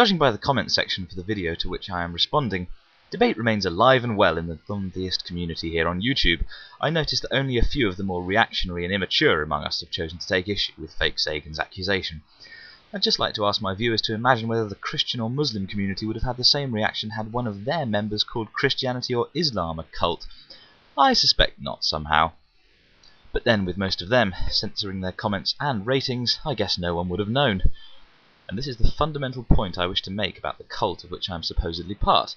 Judging by the comment section for the video to which I am responding, debate remains alive and well in the non-theist community here on YouTube. I noticed that only a few of the more reactionary and immature among us have chosen to take issue with Fakesagan's accusation. I'd just like to ask my viewers to imagine whether the Christian or Muslim community would have had the same reaction had one of their members called Christianity or Islam a cult. I suspect not somehow. But then, with most of them censoring their comments and ratings, I guess no one would have known. And this is the fundamental point I wish to make about the cult of which I am supposedly part.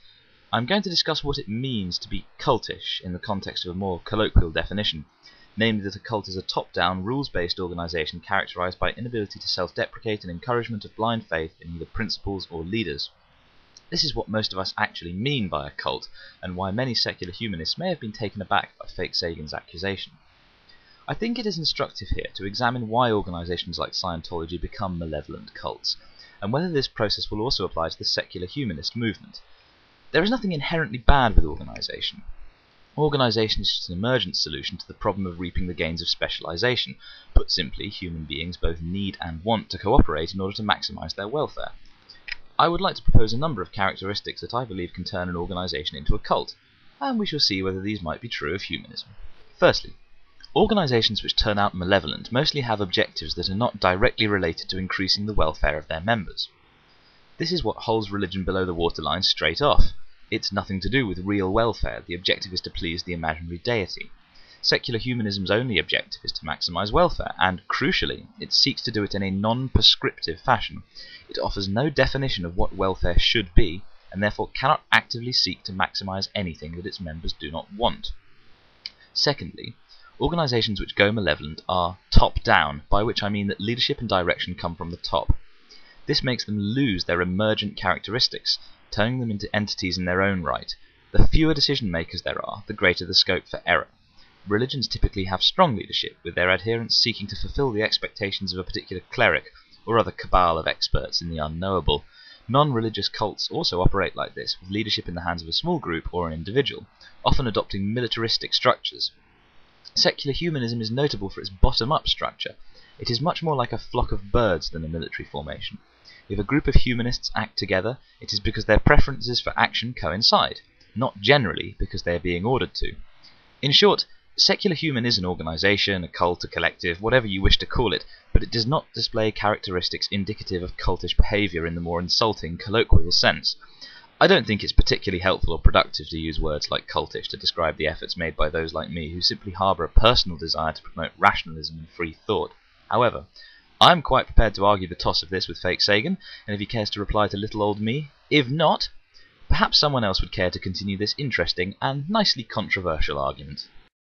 I'm going to discuss what it means to be cultish in the context of a more colloquial definition, namely that a cult is a top-down, rules-based organisation characterised by inability to self-deprecate and encouragement of blind faith in either principles or leaders. This is what most of us actually mean by a cult, and why many secular humanists may have been taken aback by Fakesagan's accusation. I think it is instructive here to examine why organisations like Scientology become malevolent cults, and whether this process will also apply to the secular humanist movement. There is nothing inherently bad with organisation. Organisation is just an emergent solution to the problem of reaping the gains of specialisation. Put simply, human beings both need and want to cooperate in order to maximise their welfare. I would like to propose a number of characteristics that I believe can turn an organisation into a cult, and we shall see whether these might be true of humanism. Firstly, organisations which turn out malevolent mostly have objectives that are not directly related to increasing the welfare of their members. This is what holds religion below the waterline straight off. It's nothing to do with real welfare. The objective is to please the imaginary deity. Secular humanism's only objective is to maximise welfare, and, crucially, it seeks to do it in a non-prescriptive fashion. It offers no definition of what welfare should be, and therefore cannot actively seek to maximise anything that its members do not want. Secondly, organisations which go malevolent are top-down, by which I mean that leadership and direction come from the top. This makes them lose their emergent characteristics, turning them into entities in their own right. The fewer decision-makers there are, the greater the scope for error. Religions typically have strong leadership, with their adherents seeking to fulfill the expectations of a particular cleric or other cabal of experts in the unknowable. Non-religious cults also operate like this, with leadership in the hands of a small group or an individual, often adopting militaristic structures. Secular humanism is notable for its bottom-up structure. It is much more like a flock of birds than a military formation. If a group of humanists act together, it is because their preferences for action coincide, not generally because they are being ordered to. In short, secular human is an organisation, a cult, a collective, whatever you wish to call it, but it does not display characteristics indicative of cultish behaviour in the more insulting, colloquial sense. I don't think it's particularly helpful or productive to use words like cultish to describe the efforts made by those like me who simply harbour a personal desire to promote rationalism and free thought. However, I'm quite prepared to argue the toss of this with Fakesagan, and if he cares to reply to little old me, if not, perhaps someone else would care to continue this interesting and nicely controversial argument.